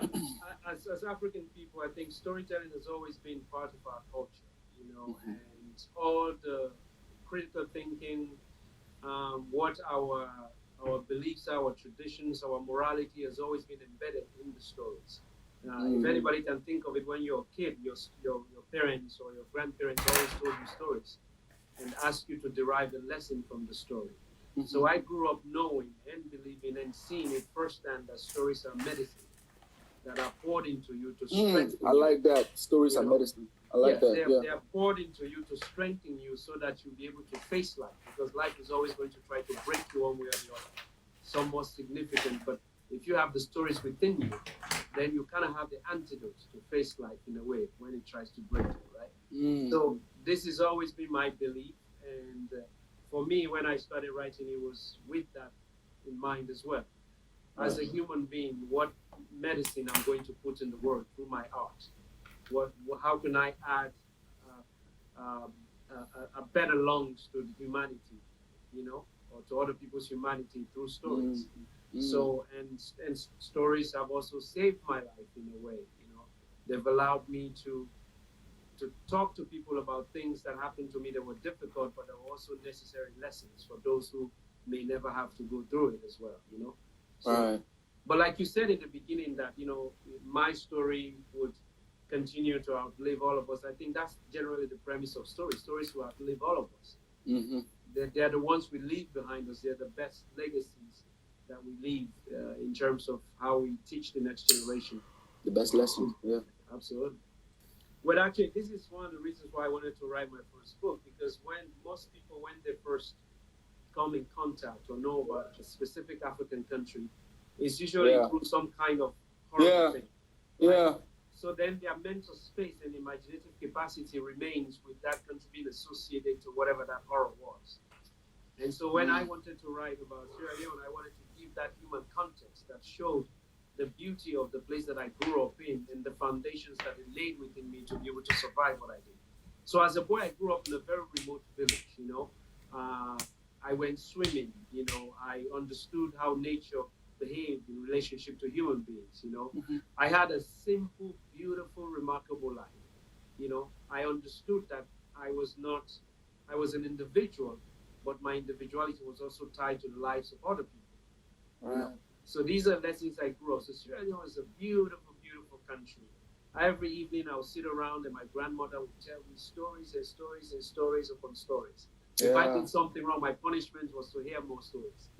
Well, as African people, I think storytelling has always been part of our culture, and all the critical thinking, what our beliefs, our traditions, our morality has always been embedded in the stories. If anybody can think of it, when you're a kid, your parents or your grandparents always told you stories and ask you to derive a lesson from the story. So I grew up knowing and believing and seeing it firsthand that stories are medicine that are poured into you to strengthen I like that. Stories are medicine. I like that. They are poured into you to strengthen you so that you'll be able to face life, because life is always going to try to break you one way or the other. Some more significant, but if you have the stories within you, then you kind of have the antidote to face life in a way when it tries to break you, right? So this has always been my belief, and for me, when I started writing, it was with that in mind as well. As a human being, what medicine I'm going to put in the world through my art? How can I add a better lungs to the humanity, or to other people's humanity through stories? So, and stories have also saved my life in a way. They've allowed me to talk to people about things that happened to me that were difficult, but are also necessary lessons for those who may never have to go through it as well. So, but like you said in the beginning, that my story would continue to outlive all of us. I think that's generally the premise of stories. Stories will outlive all of us. They're the ones we leave behind us. They're the best legacies that we leave in terms of how we teach the next generation. The best lesson, yeah. Absolutely. Well, actually, this is one of the reasons why I wanted to write my first book, because when most people, when they first come in contact or know about a specific African country, it's usually through some kind of horror thing. Right? So then their mental space and imaginative capacity remains with that country being associated to whatever that horror was. And so when I wanted to write about Sierra Leone, I wanted to give that human context that showed the beauty of the place that I grew up in and the foundations that it laid within me to be able to survive what I did. So as a boy, I grew up in a very remote village, I went swimming, I understood how nature behaved in relationship to human beings, I had a simple, beautiful, remarkable life. I understood that I was an individual, but my individuality was also tied to the lives of other people. So these are lessons I grew up. So Sierra Leone is a beautiful, beautiful country. Every evening I would sit around and my grandmother would tell me stories and stories and stories upon stories. If I did something wrong, my punishment was to hear more stories.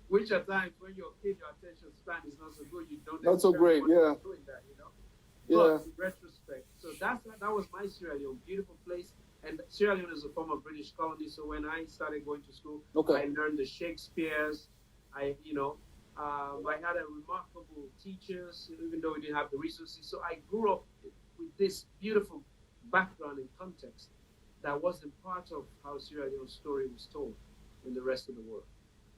Which at times when you're a kid, your attention span is not so good. You don't not so great, doing that, But in retrospect, so that was my Sierra Leone, beautiful place. And Sierra Leone is a former British colony, so when I started going to school, I learned the Shakespeares. I had a remarkable teachers, even though we didn't have the resources. So I grew up with this beautiful background and context that wasn't part of how Sierra Leone's story was told in the rest of the world.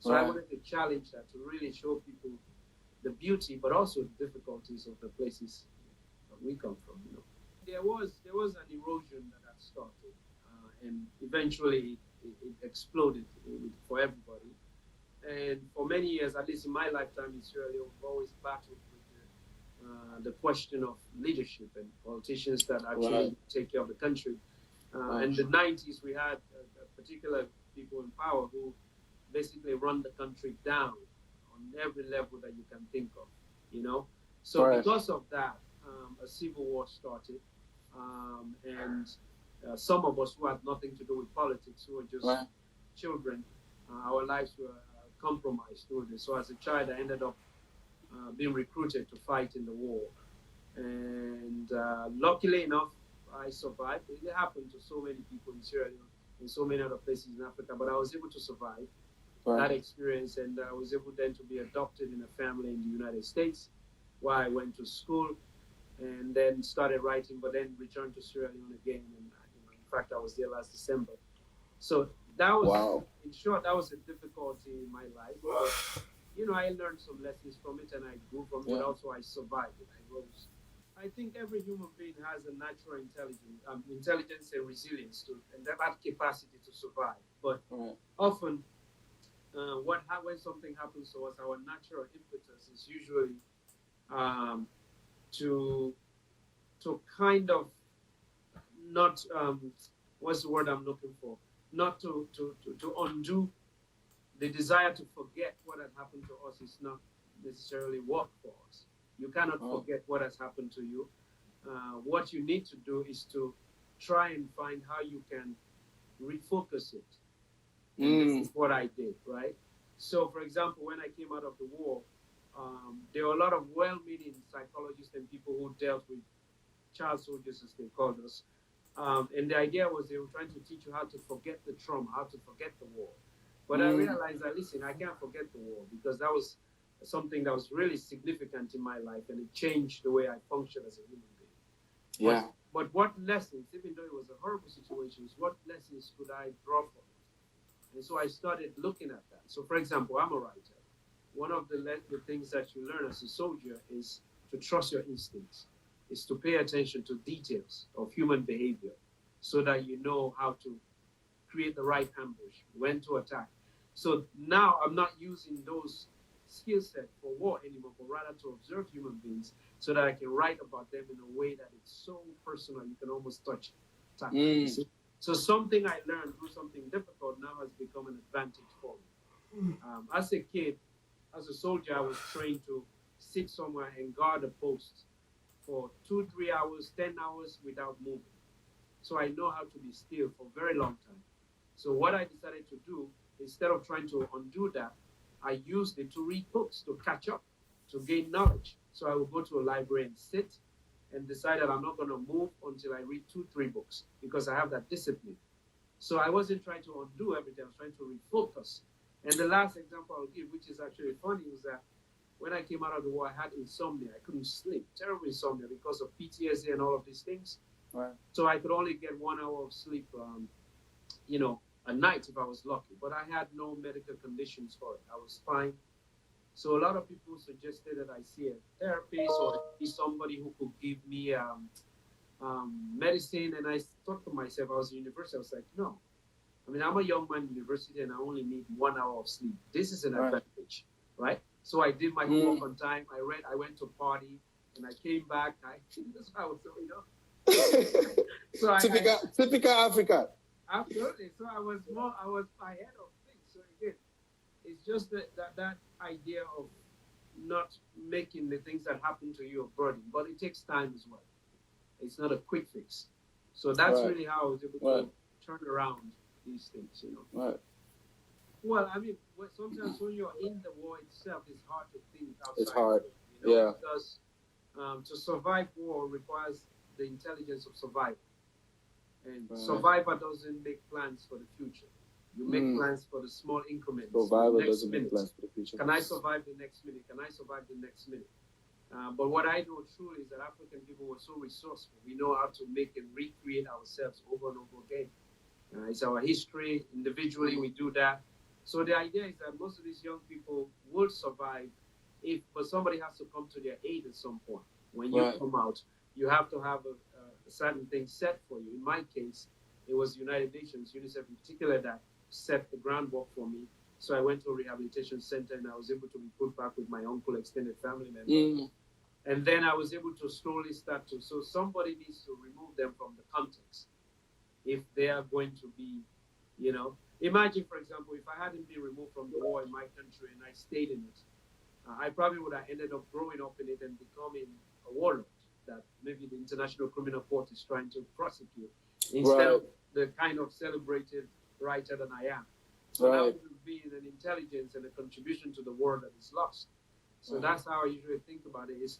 So I wanted to challenge that, to really show people the beauty, but also the difficulties of the places that we come from. There was an erosion that had started, and eventually it exploded for everybody. And for many years, at least in my lifetime in Sierra Leone, we've always battled with the question of leadership and politicians that actually take care of the country. In the 90s, we had particular people in power who basically run the country down on every level that you can think of, So because of that, a civil war started, and some of us who had nothing to do with politics, who were just children, our lives were compromised through this. So as a child, I ended up being recruited to fight in the war. And luckily enough, I survived. It happened to so many people in Sierra Leone and so many other places in Africa, but I was able to survive that experience, and I was able then to be adopted in a family in the United States, where I went to school and then started writing, but then returned to Sierra Leone again. And in fact, I was there last December. So that was, in short, that was a difficulty in my life. But, I learned some lessons from it, and I grew from it, but also I survived it. I rose. I think every human being has a natural intelligence and resilience and that capacity to survive. But often, when something happens to us, our natural impetus is usually to kind of not what's the word I'm looking for? Not to undo the desire to forget what had happened to us is not necessarily work for us. You cannot forget what has happened to you. What you need to do is to try and find how you can refocus it. And this is what I did, right? So, for example, when I came out of the war, there were a lot of well-meaning psychologists and people who dealt with child soldiers, as they called us. And the idea was they were trying to teach you how to forget the trauma, how to forget the war. But I realized that, listen, I can't forget the war because that was something that was really significant in my life and it changed the way I function as a human being. Yeah. But what lessons, even though it was a horrible situation, what lessons could I draw from it? And so I started looking at that. So, for example, I'm a writer. One of the things that you learn as a soldier is to trust your instincts, is to pay attention to details of human behavior so that you know how to create the right ambush, when to attack. So now I'm not using those skill set for war anymore, but rather to observe human beings so that I can write about them in a way that it's so personal you can almost touch it. So something I learned through something difficult now has become an advantage for me. As a kid, as a soldier, I was trained to sit somewhere and guard a post for 2-3 hours, 10 hours without moving. So I know how to be still for a very long time. So what I decided to do, instead of trying to undo that, I used it to read books, to catch up, to gain knowledge. So I would go to a library and sit and decide that I'm not going to move until I read 2-3 books because I have that discipline. So I wasn't trying to undo everything. I was trying to refocus. And the last example I'll give, which is actually funny, was that when I came out of the war, I had insomnia. I couldn't sleep, terrible insomnia because of PTSD and all of these things. Right. So I could only get 1 hour of sleep, a night if I was lucky. But I had no medical conditions for it. I was fine. So a lot of people suggested that I see a therapist or see somebody who could give me medicine. And I thought to myself, I was in university, I was like, no. I mean, I'm a young man in university and I only need 1 hour of sleep. This is an advantage, right? So I did my homework on time. I read, I went to party, and I came back. That's how I was doing, So typical African. Absolutely. So I was ahead of things. So again, it's just that idea of not making the things that happen to you a burden, but it takes time as well. It's not a quick fix. So that's really how I was able to turn around these things, Right. Well, I mean, sometimes when you're in the war itself, it's hard to think outside. It's hard, because to survive war requires the intelligence of survival. And survivor doesn't make plans for the future. You make plans for the small increments. Survivor doesn't make plans for the future. Can I survive the next minute? Can I survive the next minute? But what I know truly is that African people were so resourceful. We know how to make and recreate ourselves over and over again. It's our history. Individually, we do that. So the idea is that most of these young people will survive but somebody has to come to their aid at some point. When you come out, you have to have a certain thing set for you. In my case, it was the United Nations, UNICEF in particular, that set the groundwork for me. So I went to a rehabilitation center and I was able to be put back with my uncle, extended family member. And then I was able to slowly start to, so somebody needs to remove them from the context if they are going to be, imagine, for example, if I hadn't been removed from the war in my country and I stayed in it, I probably would have ended up growing up in it and becoming a warlord that maybe the International Criminal Court is trying to prosecute instead of the kind of celebrated writer that I am. So that would be an intelligence and a contribution to the war that is lost. So that's how I usually think about it, is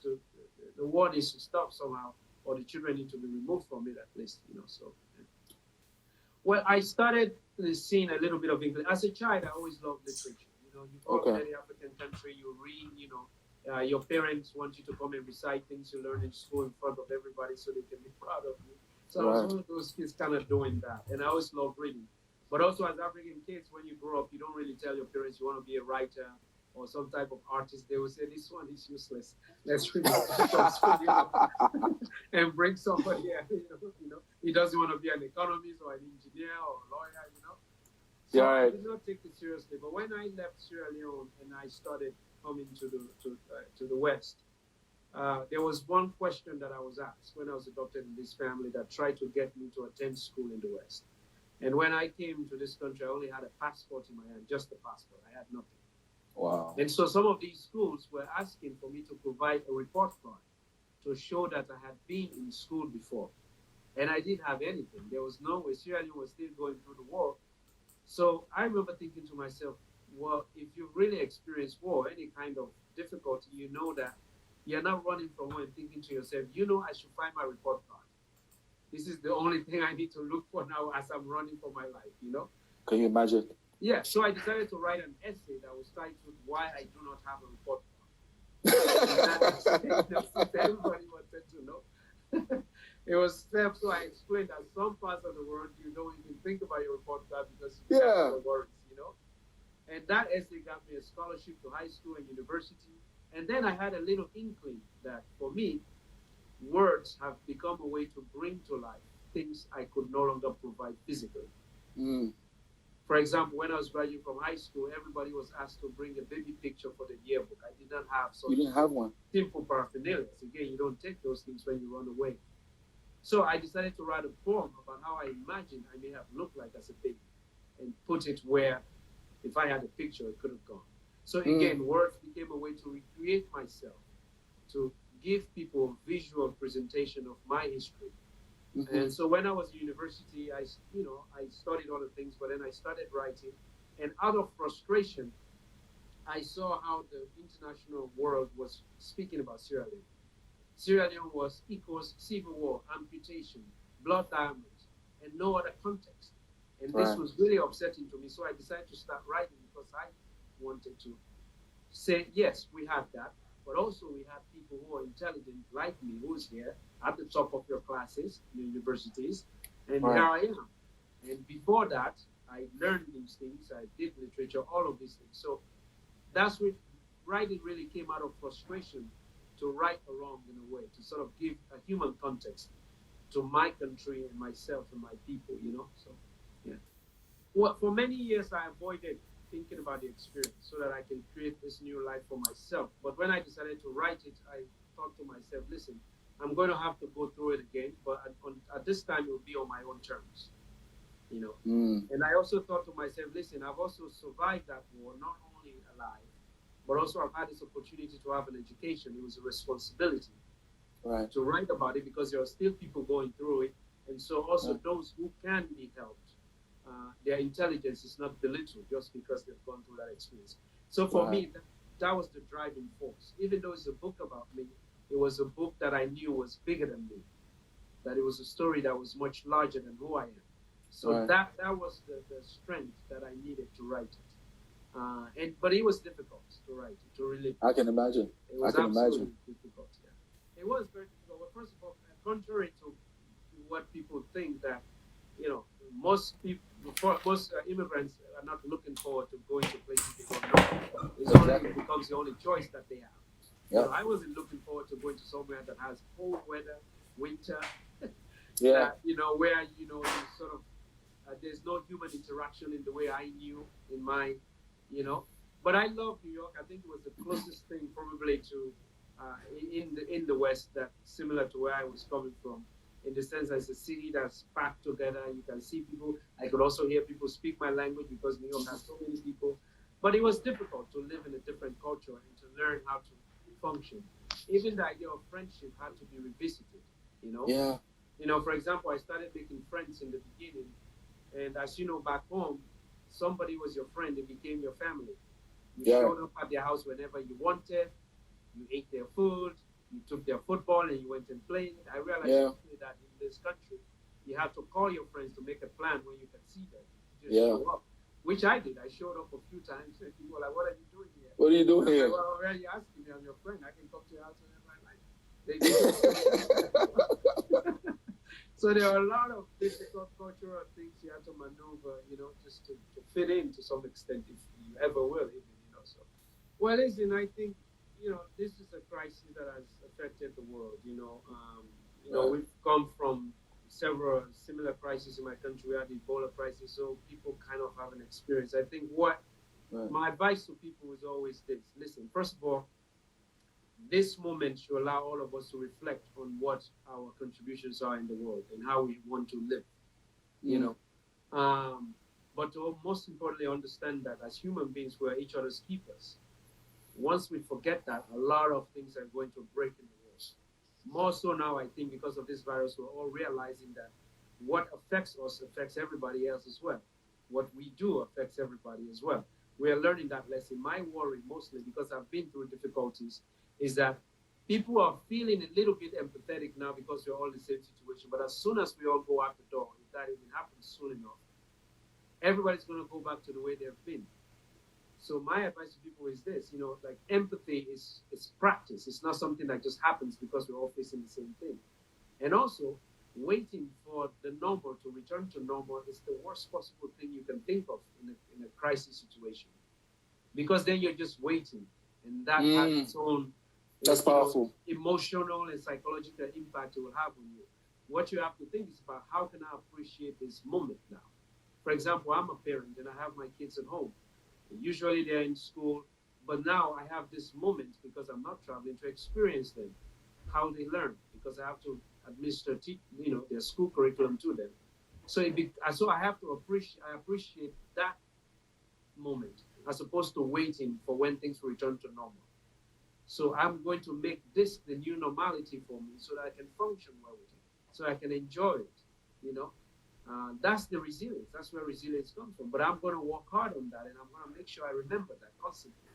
the war needs to stop somehow, or the children need to be removed from it at least, so. Well, I started seeing a little bit of English. As a child, I always loved literature. You go to any African country, you read, your parents want you to come and recite things you learn in school in front of everybody so they can be proud of you. So I was one of those kids kind of doing that. And I always loved reading. But also as African kids, when you grow up, you don't really tell your parents you want to be a writer or some type of artist. They will say, this one is useless. Let's read it and bring somebody here. He doesn't want to be an economist or an engineer or a lawyer, So I did not take it seriously. But when I left Sierra Leone and I started coming to the West, there was one question that I was asked when I was adopted in this family that tried to get me to attend school in the West. And when I came to this country, I only had a passport in my hand, just a passport. I had nothing. Wow. And so some of these schools were asking for me to provide a report card to show that I had been in school before. And I didn't have anything. There was no way. Sierra Leone was still going through the war. So I remember thinking to myself, well, if you've really experienced war, any kind of difficulty, you know that you're not running from war and thinking to yourself, I should find my report card. This is the only thing I need to look for now as I'm running for my life, Can you imagine? Yeah, so I decided to write an essay that was titled Why I Do Not Have a Report Card. Everybody wanted to know. It was so I explained that some parts of the world you don't even think about your report card because you have no worries, And that essay got me a scholarship to high school and university. And then I had a little inkling that for me, words have become a way to bring to life things I could no longer provide physically. Mm. For example, when I was graduating from high school, everybody was asked to bring a baby picture for the yearbook. I did not have You didn't have one. Simple paraphernalia. Again, you don't take those things when you run away. So I decided to write a poem about how I imagined I may have looked like as a baby and put it where, if I had a picture, it could have gone. So again, words became a way to recreate myself, to give people a visual presentation of my history. Mm-hmm. And so when I was in university, I studied other things, but then I started writing. And out of frustration, I saw how the international world was speaking about Sierra Leone. Sierra Leone was equals civil war, amputation, blood diamonds, and no other context. And this was really upsetting to me. So I decided to start writing because I wanted to say, yes, we have that. But also we have people who are intelligent like me, who's here at the top of your classes, in the universities, and here I am. And before that, I learned these things, I did literature, all of these things. So that's what writing really came out of frustration to right a wrong in a way, to sort of give a human context to my country and myself and my people, So, yeah. Well, for many years, I avoided thinking about the experience so that I can create this new life for myself. But when I decided to write it, I thought to myself, listen, I'm going to have to go through it again, but at this time it will be on my own terms, And I also thought to myself, listen, I've also survived that war, not only alive, but also I've had this opportunity to have an education. It was a responsibility to write about it because there are still people going through it. And so also those who can be helped, their intelligence is not belittled just because they've gone through that experience. So for me, that was the driving force. Even though it's a book about me, it was a book that I knew was bigger than me, that it was a story that was much larger than who I am. So that was the strength that I needed to write it. But it was difficult to write it, to relive it. I can imagine. It was absolutely difficult, yeah. It was very difficult. Well, first of all, contrary to what people think that, most immigrants are not looking forward to going to places they don't know. It becomes the only choice that they have. Yeah. I wasn't looking forward to going to somewhere that has cold weather, winter, yeah. Where, you sort of, there's no human interaction in the way I knew in my, But I love New York. I think it was the closest thing probably to, in the West, that similar to where I was coming from. In the sense that it's a city that's packed together. You can see people. I could also hear people speak my language because New York has so many people. But it was difficult to live in a different culture and to learn how to function. Even the idea of friendship had to be revisited, Yeah. For example, I started making friends in the beginning. And as you know, back home, somebody was your friend. They became your family. You showed up at their house whenever you wanted. You ate their food. You took their football and you went and played. I realized that in this country, you have to call your friends to make a plan when you can see them. You just show up, which I did. I showed up a few times and people were like, what are you doing here? What are you doing here? Well, where are you asking me? I'm your friend. I can come to your house whenever I like. So there are a lot of difficult cultural things you have to maneuver, just to fit in to some extent, if you ever will, even, So, well, listen, I think, this is a crisis that has affected the world. We've come from several similar crises in my country. We had the Ebola crisis, so people kind of have an experience. I think what my advice to people is always this. Listen, first of all, this moment should allow all of us to reflect on what our contributions are in the world and how we want to live, you know. But to most importantly, understand that as human beings, we're each other's keepers. Once we forget that, a lot of things are going to break in the world. More so now, I think, because of this virus, we're all realizing that what affects us affects everybody else as well. What we do affects everybody as well. We are learning that lesson. My worry, mostly because I've been through difficulties, is that people are feeling a little bit empathetic now because we're all in the same situation. But as soon as we all go out the door, if that even happens soon enough, everybody's going to go back to the way they've been. So my advice to people is this, you know, like empathy is practice. It's not something that just happens because we're all facing the same thing. And also, waiting for the normal to return to normal is the worst possible thing you can think of in a crisis situation. Because then you're just waiting. And that has its own powerful emotional and psychological impact it will have on you. What you have to think is about how can I appreciate this moment now? For example, I'm a parent and I have my kids at home. Usually they're in school, but now I have this moment because I'm not traveling to experience them, how they learn, because I have to administer, their school curriculum to them. So I have to appreciate that moment as opposed to waiting for when things return to normal. So I'm going to make this the new normality for me so that I can function well with it, so I can enjoy it, you know. That's the resilience. That's where resilience comes from. But I'm going to work hard on that, and I'm going to make sure I remember that constantly,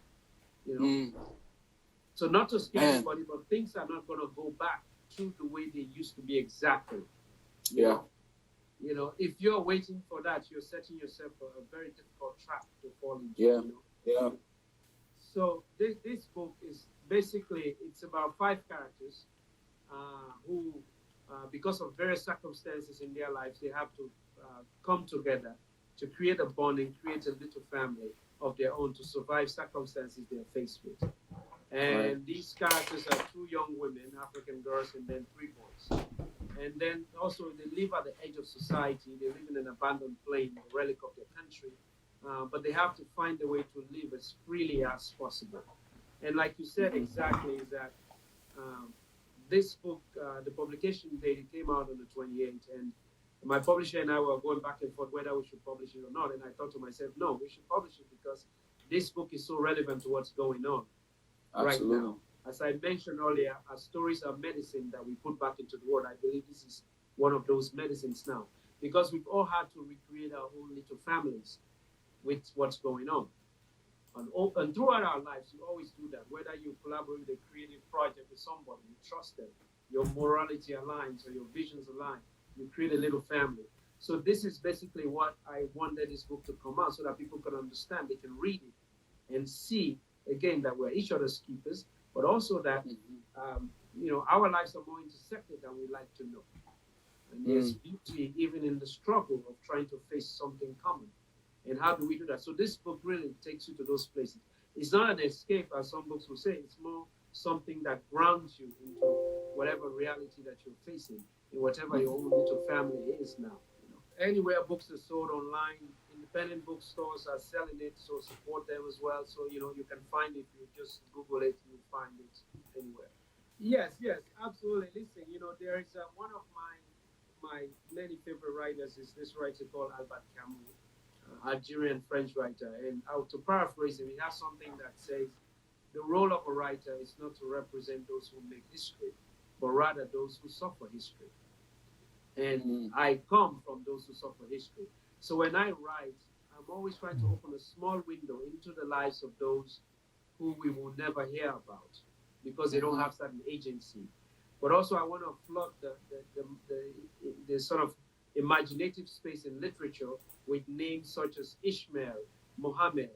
you know. So not to scare anybody, but things are not going to go back to the way they used to be exactly. You know? You know, if you're waiting for that, you're setting yourself a very difficult trap to fall into. You know? So this book is basically, it's about 5 characters who, because of various circumstances in their lives, they have to come together to create a bonding, create a little family of their own to survive circumstances they're faced with. And these characters are 2 young women, African girls, and then 3 boys. And then also they live at the edge of society. They live in an abandoned plane, a relic of their country. But they have to find a way to live as freely as possible. And like you said exactly, is that this book, the publication date, it came out on the 28th. And my publisher and I were going back and forth whether we should publish it or not. And I thought to myself, no, we should publish it because this book is so relevant to what's going on right now. As I mentioned earlier, our stories are medicine that we put back into the world. I believe this is one of those medicines now, because we've all had to recreate our own little families with what's going on. And throughout our lives, you always do that. Whether you collaborate with a creative project with somebody, you trust them, your morality aligns or your visions align, you create a little family. So this is basically what I wanted this book to come out, so that people can understand, they can read it and see, again, that we're each other's keepers, but also that, our lives are more intersected than we like to know. And there's beauty even in the struggle of trying to face something common. And how do we do that? So this book really takes you to those places. It's not an escape, as some books will say. It's more something that grounds you into whatever reality that you're facing, in whatever your own little family is now. You know? Anywhere books are sold online, independent bookstores are selling it, so support them as well. So, you can find it. You just Google it, you'll find it anywhere. Yes, absolutely. Listen, there is one of my many favorite writers is this writer called Albert Camus, Algerian French writer. And to paraphrase him, he has something that says, the role of a writer is not to represent those who make history, but rather those who suffer history. And I come from those who suffer history. So when I write, I'm always trying to open a small window into the lives of those who we will never hear about because they don't have certain agency. But also I want to flood the sort of imaginative space in literature with names such as Ishmael, Mohammed,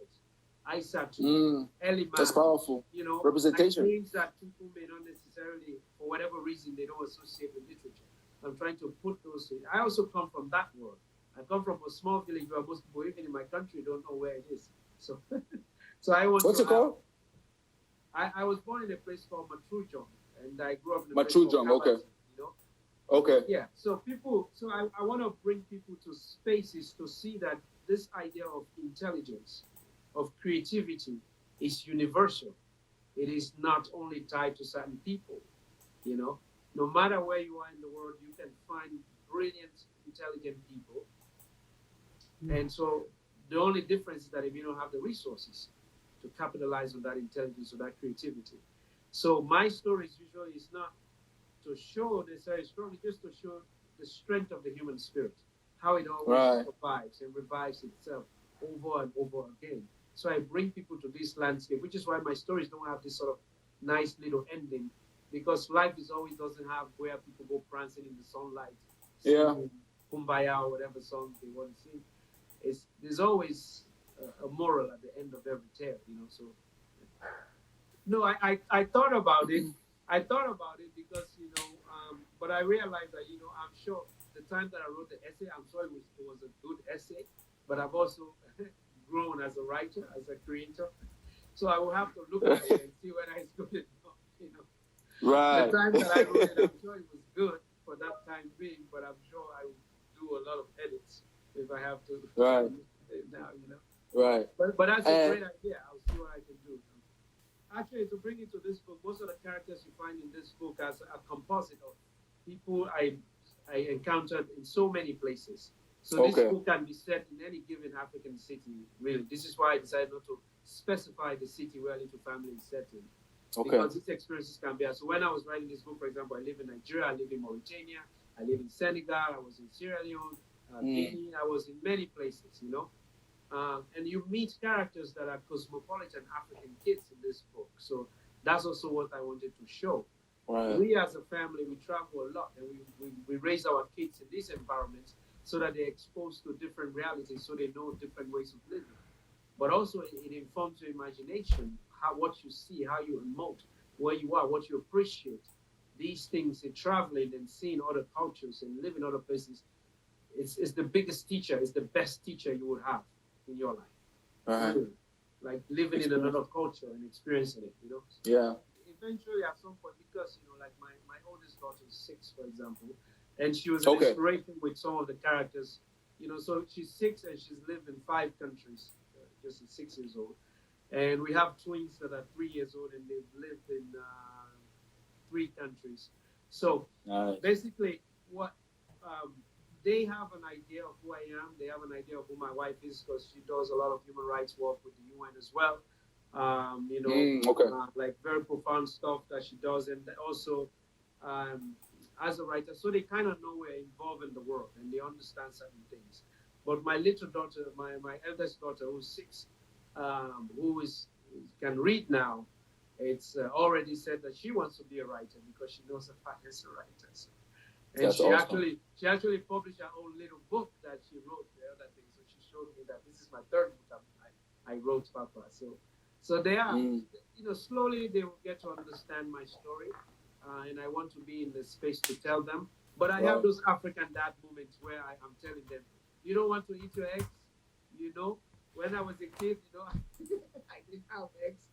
Isaac, Eliman. That's powerful. Representation. Like names that people may not necessarily, for whatever reason, they don't associate with literature. I'm trying to put those in. I also come from that world. I come from a small village where most people, even in my country, don't know where it is. So, I want. What's it called? I was born in a place called Matrujong, and I grew up in a Matrujong, place called Kabati, Okay. Yeah. So I want to bring people to spaces to see that this idea of intelligence, of creativity, is universal. It is not only tied to certain people. You know, no matter where you are in the world, you can find brilliant, intelligent people. And so the only difference is that if you don't have the resources to capitalize on that intelligence or that creativity. So my stories usually is not to show necessarily strongly, just to show the strength of the human spirit, how it always survives and revives itself over and over again. So I bring people to this landscape, which is why my stories don't have this sort of nice little ending, because life is always doesn't have where people go prancing in the sunlight, singing Kumbaya or whatever song they want to sing. There's always a moral at the end of every tale, you know. So no, I thought about it. I thought about it because, you know, but I realized that, you know, I'm sure the time that I wrote the essay, I'm sure it was a good essay, but I've also grown as a writer, as a creator. So I will have to look at it and see whether it's good enough, you know. Right. The time that I wrote it, I'm sure it was good for that time being, but I'm sure I will do a lot of edits if I have to. Right. Now, you know. Right. But that's a great idea. I'll see what I can do. Actually, to bring it to this book, most of the characters you find in this book as a composite of people I encountered in so many places. So this book can be set in any given African city, really. This is why I decided not to specify the city where Little Family is set in. Because these experiences can be. So when I was writing this book, for example, I live in Nigeria, I live in Mauritania, I live in Senegal, I was in Sierra Leone, Guinea, I was in many places, you know. And you meet characters that are cosmopolitan African kids in this book. So that's also what I wanted to show. Right. We as a family, we travel a lot, and we raise our kids in these environments so that they're exposed to different realities, so they know different ways of living. But also it informs your imagination, what you see, how you emote, where you are, what you appreciate. These things in traveling and seeing other cultures and living other places, it's the biggest teacher, it's the best teacher you would have in your life. Really. Like living in another culture and experiencing it, you know? Yeah. Eventually at some point, because, you know, like my oldest daughter is 6, for example, and she was an inspiration with some of the characters, you know, so she's 6 and she's lived in 5 countries, just at 6 years old. And we have twins that are 3 years old and they've lived in 3 countries. So basically what they have an idea of who I am. They have an idea of who my wife is because she does a lot of human rights work with the UN as well. You know, like very profound stuff that she does. And also as a writer, so they kind of know we're involved in the world and they understand certain things. But my little daughter, my eldest daughter, who's 6, who can read now, it's already said that she wants to be a writer because she knows her father is a writer. So. And she actually published her own little book that she wrote the other day. So she showed me that this is my 3rd book I wrote, Papa. So they are, you know, slowly they will get to understand my story. And I want to be in the space to tell them. But I have those African dad moments where I'm telling them, you don't want to eat your eggs? You know, when I was a kid, you know, I didn't have eggs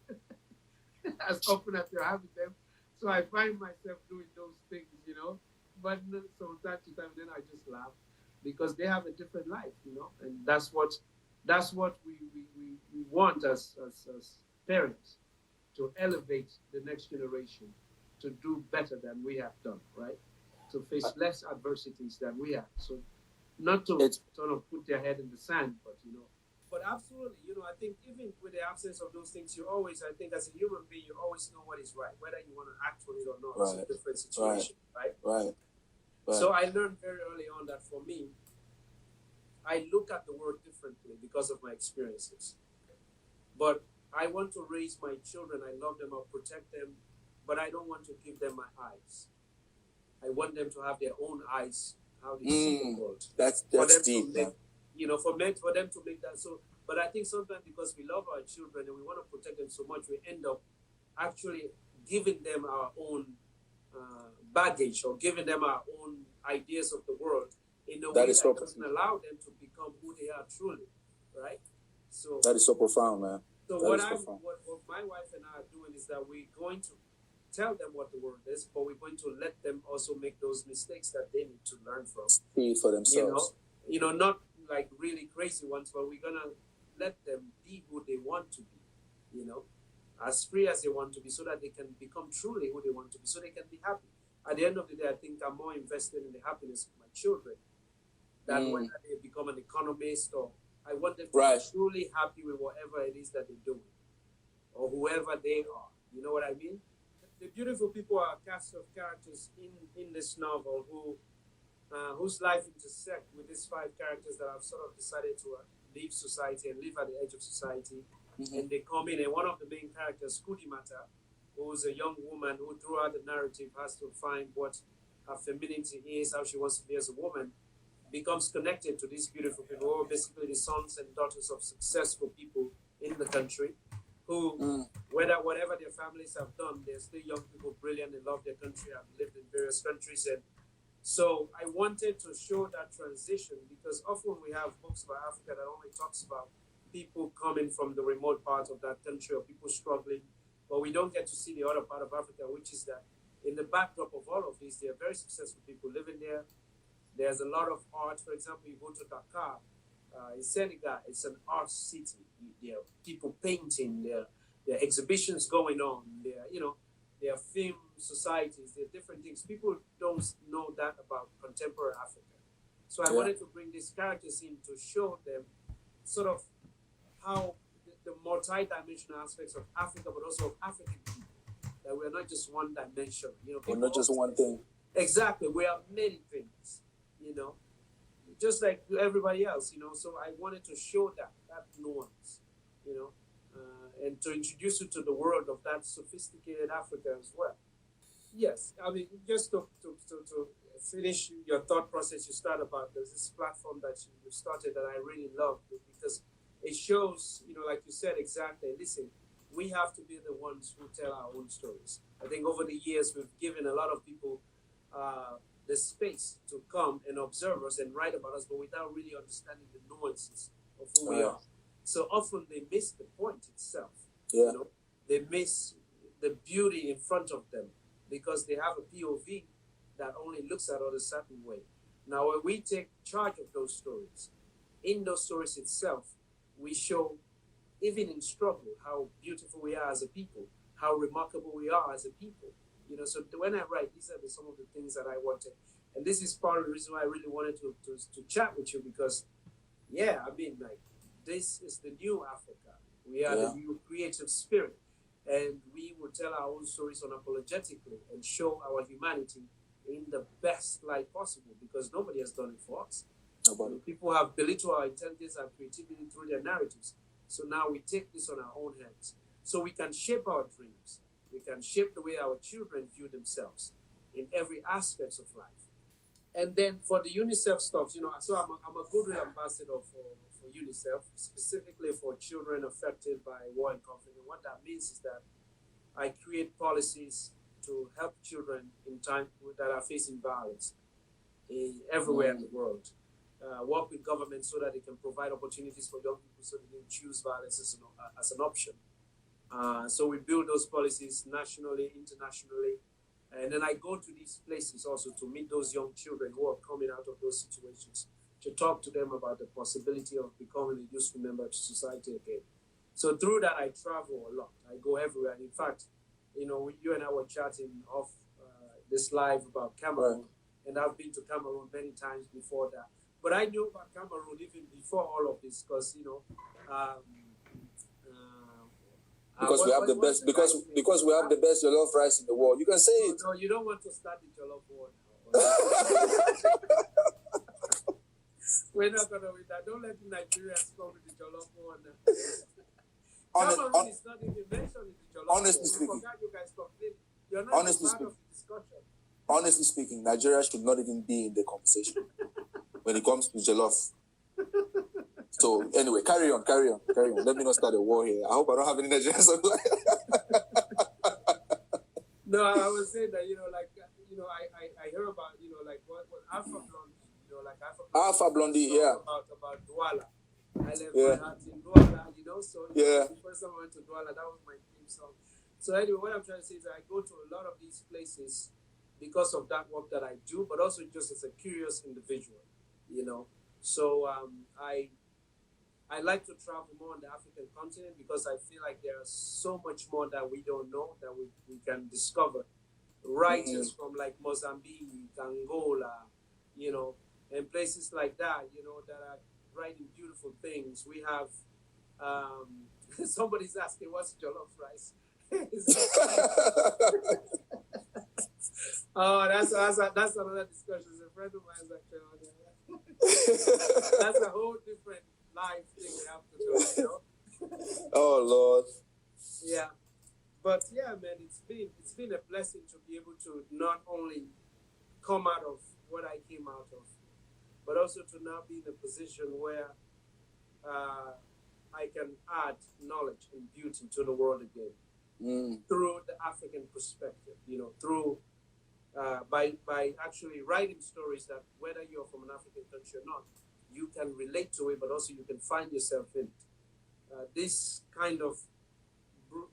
as often as you're having them. So I find myself doing those things, you know. But from time to time, then I just laugh because they have a different life, you know, and that's what we want as parents, to elevate the next generation to do better than we have done, right? To face less adversities than we have. So not to sort of put their head in the sand, but you know. But absolutely, you know, I think even with the absence of those things, you always, I think as a human being, you always know what is right, whether you want to act on it or not. It's a different situation, right? So I learned very early on that for me, I look at the world differently because of my experiences. But I want to raise my children. I love them. I'll protect them. But I don't want to give them my eyes. I want them to have their own eyes, how they see the world. That's deep, man. You know, for them to make that. So, but I think sometimes because we love our children and we want to protect them so much, we end up actually giving them our own baggage or giving them our own ideas of the world in a way that doesn't allow them to become who they are truly, right? So that is so profound, man. So what my wife and I are doing is that we're going to tell them what the world is, but we're going to let them also make those mistakes that they need to learn from. See for themselves. Not like really crazy ones, but we're going to let them be who they want to be, as free as they want to be, so that they can become truly who they want to be, so they can be happy. At the end of the day, I think I'm more invested in the happiness of my children than whether they become an economist, or I want them to be truly happy with whatever it is that they're doing, or whoever they are. You know what I mean? The beautiful people are a cast of characters in this novel whose life intersect with these 5 characters that I've sort of decided to leave society and live at the edge of society. And they come in, and one of the main characters, Kudimata, who's a young woman who throughout the narrative has to find what her femininity is, how she wants to be as a woman, becomes connected to these beautiful people who are basically the sons and daughters of successful people in the country, who, whatever their families have done, they're still young people, brilliant, they love their country, have lived in various countries. And so I wanted to show that transition, because often we have books about Africa that only talks about people coming from the remote part of that country, or people struggling, but we don't get to see the other part of Africa, which is that in the backdrop of all of this, there are very successful people living there. There's a lot of art. For example, you go to Dakar, in Senegal, it's an art city. There are people painting, there are exhibitions going on, there are film societies, there are different things. People don't know that about contemporary Africa. So I wanted to bring these characters in to show them sort of how the multi-dimensional aspects of Africa, but also of African people, that we're not just one dimension. We're not just one thing. Exactly. We are many things, just like everybody else, So I wanted to show that nuance, and to introduce you to the world of that sophisticated Africa as well. Yes, I mean, just to finish your thought process, you start about this platform that you started that I really love, because it shows, like you said, exactly, listen, we have to be the ones who tell our own stories. I think over the years, we've given a lot of people the space to come and observe us and write about us, but without really understanding the nuances of who we are. So often they miss the point itself. They miss the beauty in front of them because they have a POV that only looks at it a certain way. Now, when we take charge of those stories, in those stories itself, we show, even in struggle, how beautiful we are as a people, how remarkable we are as a people. So when I write, these are some of the things that I wanted. And this is part of the reason why I really wanted to chat with you, because, this is the new Africa. We are the new creative spirit. And we will tell our own stories unapologetically and show our humanity in the best light possible, because nobody has done it for us. People have belittled our intelligence and creativity through their narratives. So now we take this on our own hands, so we can shape our dreams. We can shape the way our children view themselves in every aspect of life. And then for the UNICEF stuff, so I'm a goodwill ambassador for UNICEF, specifically for children affected by war and conflict. And what that means is that I create policies to help children in time that are facing violence everywhere in the world. Work with governments so that they can provide opportunities for young people so they can choose violence as an option. So we build those policies nationally, internationally, and then I go to these places also to meet those young children who are coming out of those situations, to talk to them about the possibility of becoming a useful member to society again. So through that, I travel a lot. I go everywhere. And in fact, you and I were chatting off this live about Cameroon, and I've been to Cameroon many times before that. But I knew about Cameroon even before all of this, because because we have the best. Because we have the best jollof rice in the world. You can say it. No, you don't want to start the jollof war now. We're not gonna with that. Don't let the Nigerians come with the jollof war now. Cameroon is not even mentioned in the jollof war. Honestly speaking, you guys completely. You're not part of the discussion. Honestly speaking, Nigeria should not even be in the conversation when it comes to jollof. So anyway, carry on. Let me not start a war here. I hope I don't have any Nigerians online. No, I was saying that, I hear about, what Alpha Blondie, Alpha Blondie, yeah. About Douala. I left my heart in Douala, so the first time I went to Douala, that was my theme song. So anyway, what I'm trying to say is that I go to a lot of these places because of that work that I do, but also just as a curious individual, you know. So I like to travel more on the African continent because I feel like there is so much more that we don't know that we can discover. Writers from like Mozambique, Angola, you know, and places like that, you know, that are writing beautiful things. We have somebody's asking what's jollof rice. Oh, that's another discussion. It's a friend of mine actually on there. That's a whole different life thing we have to do, you know. Oh Lord. Yeah. But yeah, man, it's been a blessing to be able to not only come out of what I came out of, but also to now be in a position where I can add knowledge and beauty to the world again through the African perspective. You know, through by actually writing stories that whether you're from an African country or not, you can relate to it, but also you can find yourself in it. This kind of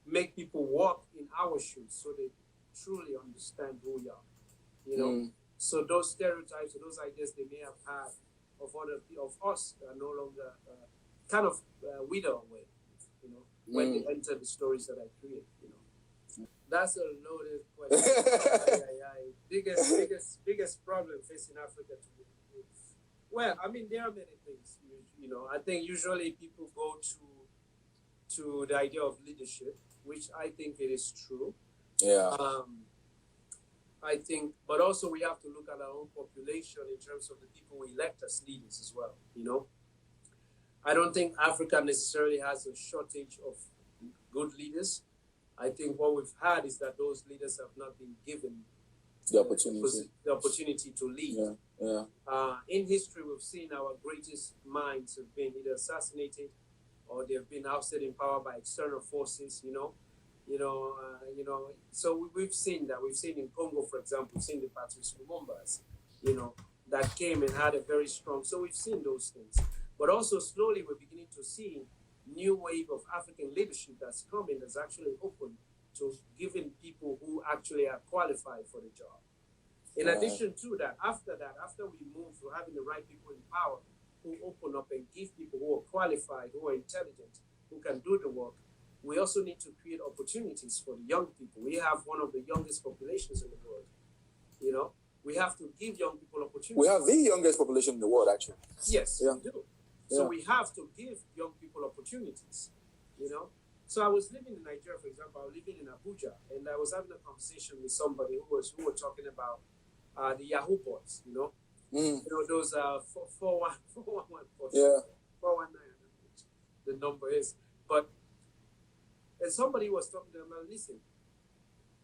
make people walk in our shoes so they truly understand who we are, you know. So those stereotypes or those ideas they may have had of us are no longer kind of wither away, you know, when they enter the stories that I create, you know. That's a loaded question. Biggest problem facing Africa today. Well, I mean, there are many things, you know. I think usually people go to the idea of leadership, which I think it is true. Yeah. I think, but also we have to look at our own population in terms of the people we elect as leaders as well, you know. I don't think Africa necessarily has a shortage of good leaders. I think what we've had is that those leaders have not been given the opportunity to lead. Yeah. In history, we've seen our greatest minds have been either assassinated or they've been ousted in power by external forces, you know. So we've seen that. We've seen in Congo, for example, we've seen the Patrice Lumumbas, you know, that came and had a very strong. So we've seen those things. But also slowly we're beginning to see new wave of African leadership that's coming that's actually open to giving people who actually are qualified for the job. In addition to that, after we move to having the right people in power who open up and give people who are qualified, who are intelligent, who can do the work, we also need to create opportunities for the young people. We have one of the youngest populations in the world, you know. We have to give young people opportunities. We have the youngest population in the world, actually. Yes, we do. So we have to give young people opportunities, you know. So I was living in Nigeria, for example. I was living in Abuja, and I was having a conversation with somebody who were talking about the Yahoo boys, you know. You know, those 411 boys. Yeah. 419, the number is. But and somebody was talking to them, listen,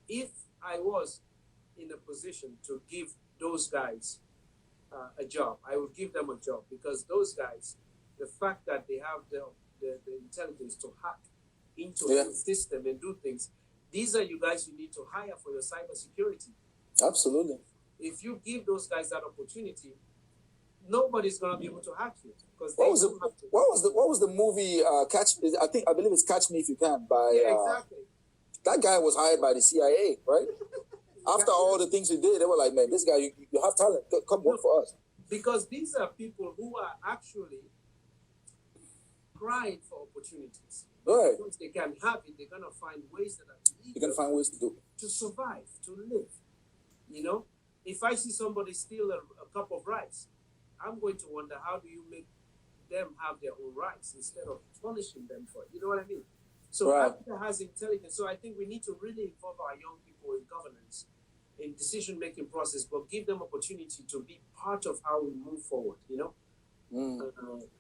if I was in a position to give those guys a job, I would give them a job, because those guys, the fact that they have the intelligence to hack into the system and do things, these are you guys you need to hire for your cybersecurity. Absolutely. If you give those guys that opportunity, nobody's gonna be able to hack you, because what was the movie I believe it's Catch Me If You Can by exactly. That guy was hired by the CIA, right? After all the things he did, they were like, man, this guy, you have talent, come work for us. Because these are people who are actually crying for opportunities. Right. Once they can have it, they're gonna find ways that are legal. They're gonna find ways to do it. To survive, to live. You know, if I see somebody steal a cup of rice, I'm going to wonder, how do you make them have their own rights instead of punishing them for it? You know what I mean? So Africa has intelligence. So I think we need to really involve our young people in governance, in decision-making process, but give them opportunity to be part of how we move forward, you know?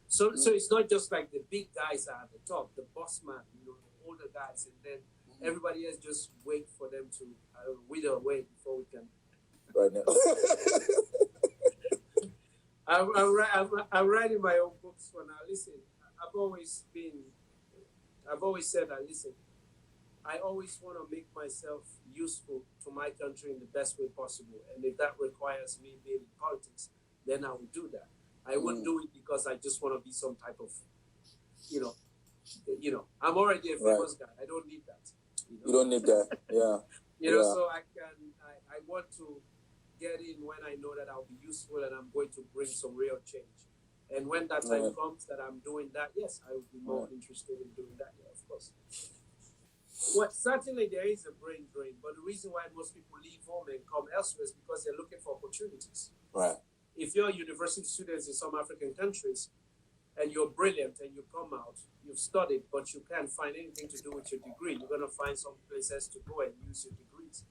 So it's not just like the big guys are at the top, the boss man, you know, the older guys, and then everybody else just wait for them to wither away before we can. Right now. I'm writing my own books for now. Listen, I've always said that, listen, I always want to make myself useful to my country in the best way possible. And if that requires me being in politics, then I will do that. I wouldn't do it because I just want to be some type of, you know, I'm already a famous guy. I don't need that. You don't need that. Yeah. So I want to get in when I know that I'll be useful and I'm going to bring some real change. And when that time comes that I'm doing that, yes, I would be more interested in doing that. Yeah, of course. Well, certainly there is a brain drain, but the reason why most people leave home and come elsewhere is because they're looking for opportunities. Right. If you're university students in some African countries and you're brilliant and you come out, you've studied, but you can't find anything to do with your degree, you're going to find some places to go and use your degrees.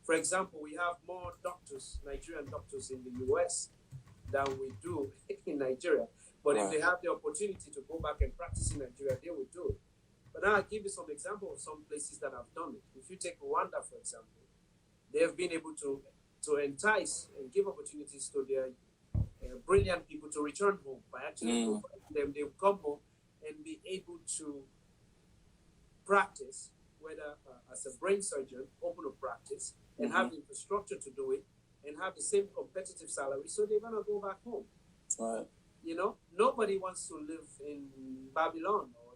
For example, we have more doctors, Nigerian doctors in the US than we do in Nigeria. But if they have the opportunity to go back and practice in Nigeria, they will do it. But now I'll give you some examples of some places that have done it. If you take Rwanda, for example, they have been able to entice and give opportunities to their brilliant people to return home by actually them. They will come home and be able to practice, whether as a brain surgeon, open a practice, and have the infrastructure to do it, and have the same competitive salary, so they're gonna go back home. Right. Nobody wants to live in Babylon or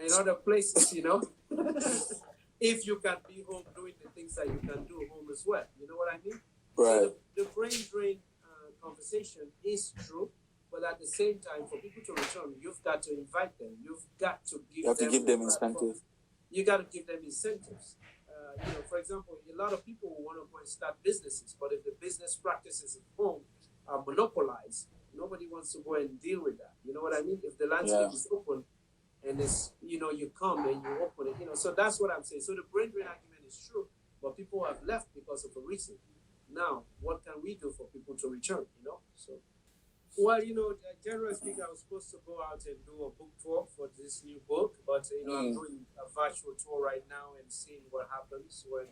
in other places. If you can be home doing the things that you can do home as well, you know what I mean? Right. So the brain drain conversation is true, but at the same time, for people to return, you've got to invite them. You've got to give them incentives. You got to give them incentives. For example, a lot of people want to go and start businesses, but if the business practices at home are monopolized, nobody wants to go and deal with that. You know what I mean? If the landscape is open and it's, you come and you open it, so that's what I'm saying. So the brain drain argument is true, but people have left because of a reason. Now, what can we do for people to return, So, well, generally speaking, I was supposed to go out and do a book tour for this new book, but, I'm doing a virtual tour right now and seeing what happens when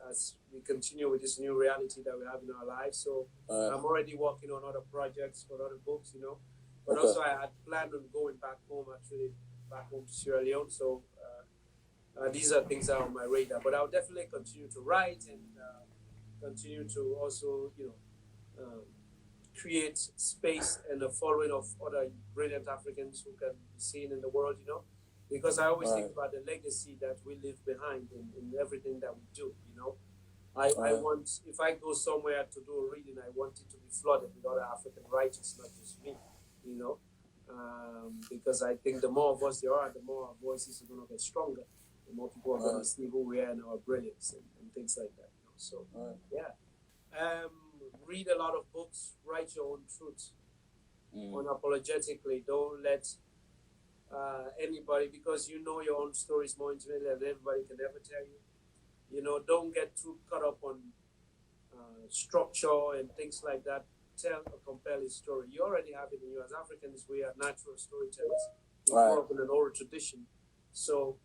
as we continue with this new reality that we have in our lives. So I'm already working on other projects for other books, But also I had planned on going back home to Sierra Leone. So these are things that are on my radar. But I'll definitely continue to write and continue to also, create space and a following of other brilliant Africans who can be seen in the world, because I always think about the legacy that we leave behind in everything that we do, I want, if I go somewhere to do a reading, I want it to be flooded with other African writers, not just me, because I think the more of us there are, the more our voices are going to get stronger, the more people are going to see who we are and our brilliance and things like that, So, read a lot of books, write your own truth unapologetically. Don't let anybody, because you know your own stories more intimately than everybody can ever tell you. Don't get too caught up on structure and things like that. Tell a compelling story. You already have it in you. As Africans, we are natural storytellers. We grew up in an oral tradition. So,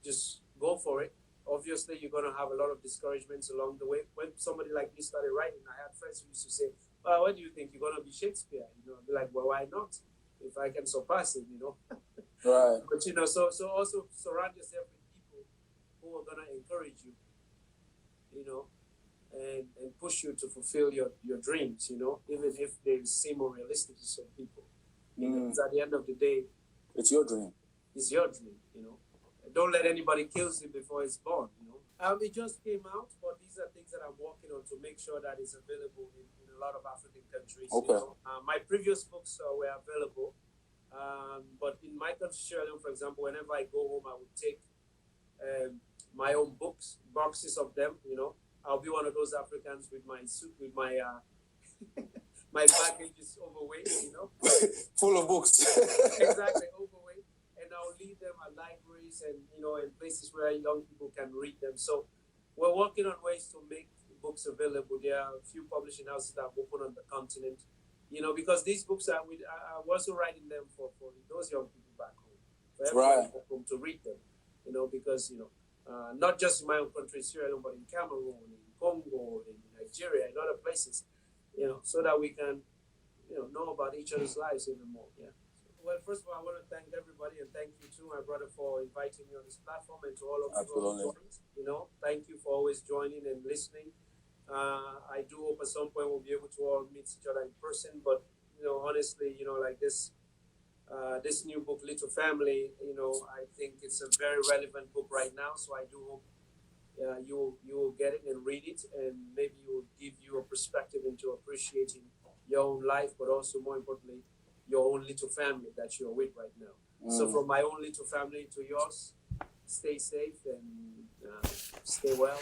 just go for it. Obviously, you're going to have a lot of discouragements along the way. When somebody like me started writing, I had friends who used to say, well, what do you think? You're going to be Shakespeare? I'd be like, well, why not? If I can surpass him, Right. But, so also surround yourself with people who are going to encourage you, and push you to fulfill your dreams, even if they seem unrealistic to some people. Because at the end of the day, it's your dream. It's your dream, Don't let anybody kill you before it's born, It just came out, but these are things that I'm working on to make sure that it's available in a lot of African countries. Okay. My previous books were available, but in my country, Sierra Leone, for example, whenever I go home, I would take my own books, boxes of them, I'll be one of those Africans with my suit, with my my baggage is overweight, Full of books. Exactly, overweight. And I'll leave them at libraries and, in places where young people can read them. So we're working on ways to make books available. There are a few publishing houses that have opened on the continent, because these books I'm also writing them for those young people back home, for everyone back home to read them, because, not just in my own country, Sierra Leone, but in Cameroon, in Congo, in Nigeria, in other places, so that we can, know about each other's lives even more. Yeah. Well, first of all, I want to thank everybody and thank you too, my brother, for inviting me on this platform, and to all of you who joined. Thank you for always joining and listening. I do hope at some point we'll be able to all meet each other in person, but honestly, like this this new book, Little Family, I think it's a very relevant book right now. So I do hope you will get it and read it, and maybe it will give you a perspective into appreciating your own life, but also more importantly, your own little family that you're with right now. So from my own little family to yours, stay safe and stay well.